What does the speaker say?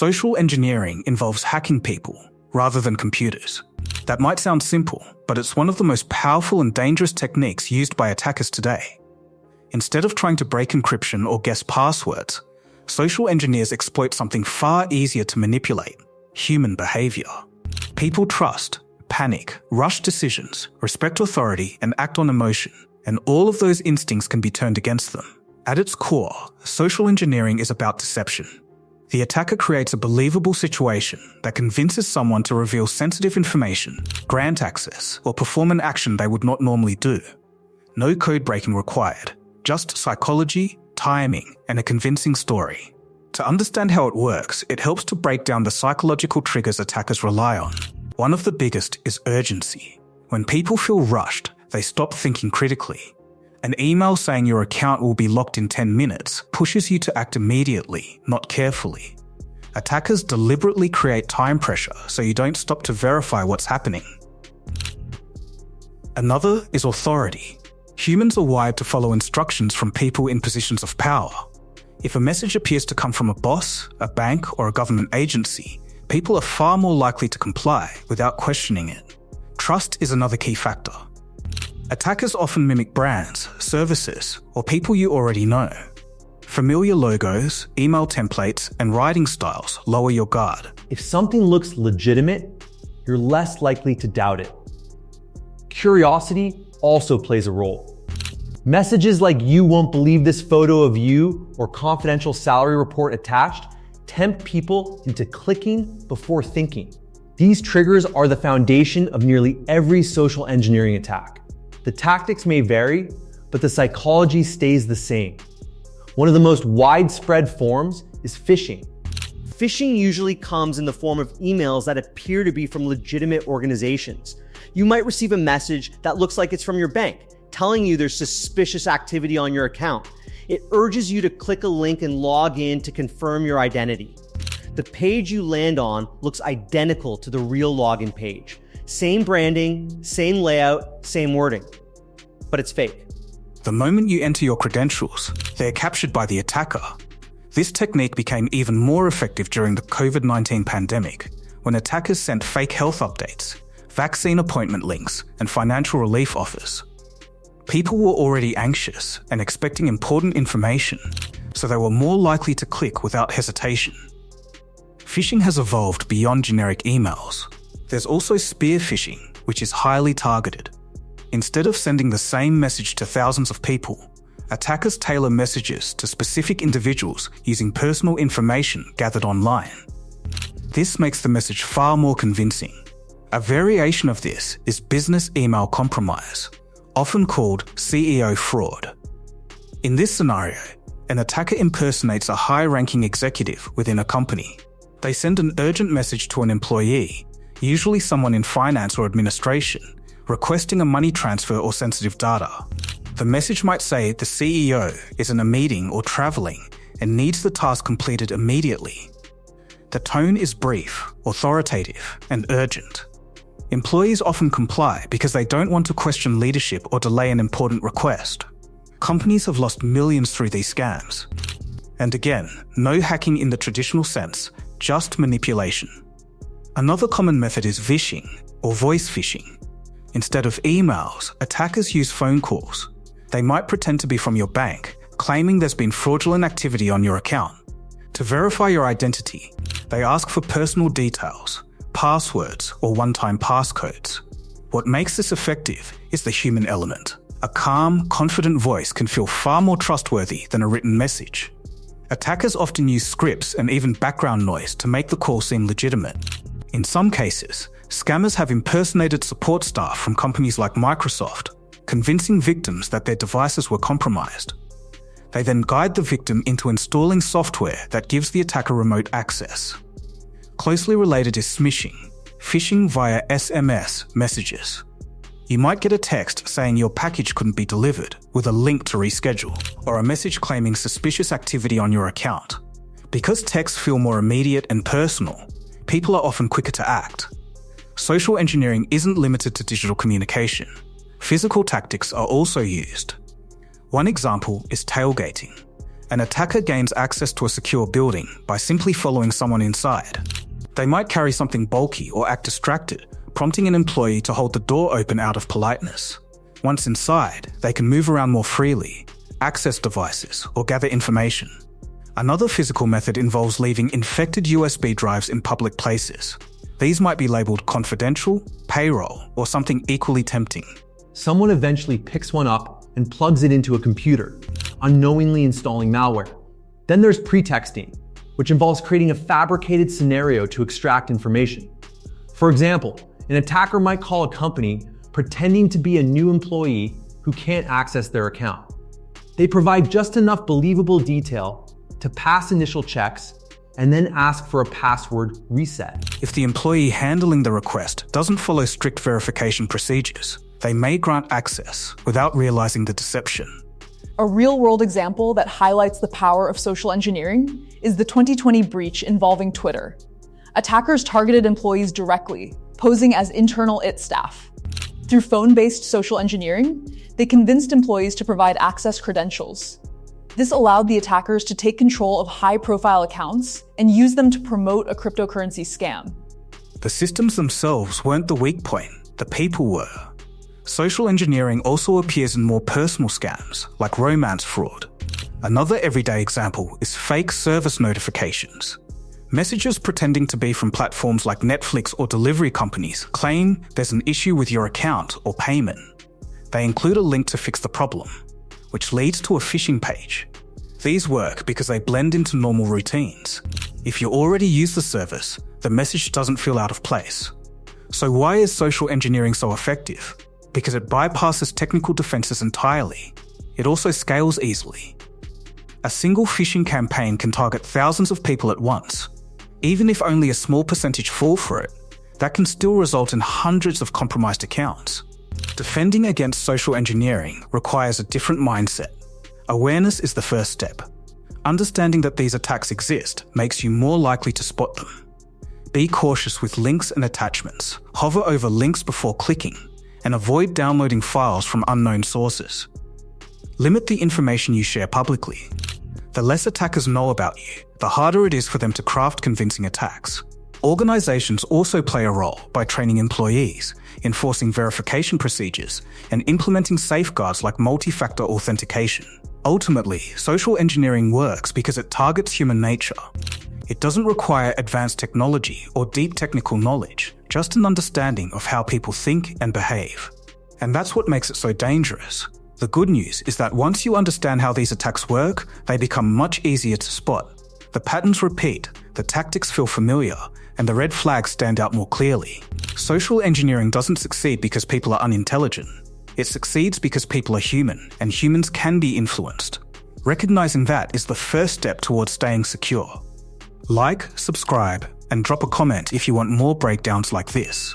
Social engineering involves hacking people rather than computers. That might sound simple, but it's one of the most powerful and dangerous techniques used by attackers today. Instead of trying to break encryption or guess passwords, social engineers exploit something far easier to manipulate: human behavior. People trust, panic, rush decisions, respect authority, and act on emotion, and all of those instincts can be turned against them. At its core, social engineering is about deception. The attacker creates a believable situation that convinces someone to reveal sensitive information, grant access, or perform an action they would not normally do. No code breaking required, just psychology, timing, and a convincing story. To understand how it works, it helps to break down the psychological triggers attackers rely on. One of the biggest is urgency. When people feel rushed, they stop thinking critically. An email saying your account will be locked in 10 minutes pushes you to act immediately, not carefully. Attackers deliberately create time pressure so you don't stop to verify what's happening. Another is authority. Humans are wired to follow instructions from people in positions of power. If a message appears to come from a boss, a bank, or a government agency, people are far more likely to comply without questioning it. Trust is another key factor. Attackers often mimic brands, services, or people you already know. Familiar logos, email templates, and writing styles lower your guard. If something looks legitimate, you're less likely to doubt it. Curiosity also plays a role. Messages like "you won't believe this photo of you" or "confidential salary report attached" tempt people into clicking before thinking. These triggers are the foundation of nearly every social engineering attack. The tactics may vary, but the psychology stays the same. One of the most widespread forms is phishing. Phishing usually comes in the form of emails that appear to be from legitimate organizations. You might receive a message that looks like it's from your bank, telling you there's suspicious activity on your account. It urges you to click a link and log in to confirm your identity. The page you land on looks identical to the real login page. Same branding, same layout, same wording, but it's fake. The moment you enter your credentials, they're captured by the attacker. This technique became even more effective during the COVID-19 pandemic, when attackers sent fake health updates, vaccine appointment links, and financial relief offers. People were already anxious and expecting important information, so they were more likely to click without hesitation. Phishing has evolved beyond generic emails. There's also spear phishing, which is highly targeted. Instead of sending the same message to thousands of people, attackers tailor messages to specific individuals using personal information gathered online. This makes the message far more convincing. A variation of this is business email compromise, often called CEO fraud. In this scenario, an attacker impersonates a high-ranking executive within a company. They send an urgent message to an employee, usually someone in finance or administration, requesting a money transfer or sensitive data. The message might say the CEO is in a meeting or traveling and needs the task completed immediately. The tone is brief, authoritative, and urgent. Employees often comply because they don't want to question leadership or delay an important request. Companies have lost millions through these scams. And again, no hacking in the traditional sense, just manipulation. Another common method is vishing, or voice phishing. Instead of emails, attackers use phone calls. They might pretend to be from your bank, claiming there's been fraudulent activity on your account. To verify your identity, they ask for personal details, passwords, or one-time passcodes. What makes this effective is the human element. A calm, confident voice can feel far more trustworthy than a written message. Attackers often use scripts and even background noise to make the call seem legitimate. In some cases, scammers have impersonated support staff from companies like Microsoft, convincing victims that their devices were compromised. They then guide the victim into installing software that gives the attacker remote access. Closely related is smishing, phishing via SMS messages. You might get a text saying your package couldn't be delivered with a link to reschedule, or a message claiming suspicious activity on your account. Because texts feel more immediate and personal, people are often quicker to act. Social engineering isn't limited to digital communication. Physical tactics are also used. One example is tailgating. An attacker gains access to a secure building by simply following someone inside. They might carry something bulky or act distracted, prompting an employee to hold the door open out of politeness. Once inside, they can move around more freely, access devices, or gather information. Another physical method involves leaving infected USB drives in public places. These might be labeled confidential, payroll, or something equally tempting. Someone eventually picks one up and plugs it into a computer, unknowingly installing malware. Then there's pretexting, which involves creating a fabricated scenario to extract information. For example, an attacker might call a company pretending to be a new employee who can't access their account. They provide just enough believable detail to pass initial checks and then ask for a password reset. If the employee handling the request doesn't follow strict verification procedures, they may grant access without realizing the deception. A real-world example that highlights the power of social engineering is the 2020 breach involving Twitter. Attackers targeted employees directly, posing as internal IT staff. Through phone-based social engineering, they convinced employees to provide access credentials. This allowed the attackers to take control of high-profile accounts and use them to promote a cryptocurrency scam. The systems themselves weren't the weak point, the people were. Social engineering also appears in more personal scams, like romance fraud. Another everyday example is fake service notifications. Messages pretending to be from platforms like Netflix or delivery companies claim there's an issue with your account or payment. They include a link to fix the problem, which leads to a phishing page. These work because they blend into normal routines. If you already use the service, the message doesn't feel out of place. So why is social engineering so effective? Because it bypasses technical defenses entirely. It also scales easily. A single phishing campaign can target thousands of people at once. Even if only a small percentage fall for it, that can still result in hundreds of compromised accounts. Defending against social engineering requires a different mindset. Awareness is the first step. Understanding that these attacks exist makes you more likely to spot them. Be cautious with links and attachments. Hover over links before clicking, and avoid downloading files from unknown sources. Limit the information you share publicly. The less attackers know about you, the harder it is for them to craft convincing attacks. Organizations also play a role by training employees, enforcing verification procedures, and implementing safeguards like multi-factor authentication. Ultimately, social engineering works because it targets human nature. It doesn't require advanced technology or deep technical knowledge, just an understanding of how people think and behave. And that's what makes it so dangerous. The good news is that once you understand how these attacks work, they become much easier to spot. The patterns repeat, the tactics feel familiar, and the red flags stand out more clearly. Social engineering doesn't succeed because people are unintelligent. It succeeds because people are human, and humans can be influenced. Recognizing that is the first step towards staying secure. Like, subscribe, and drop a comment if you want more breakdowns like this.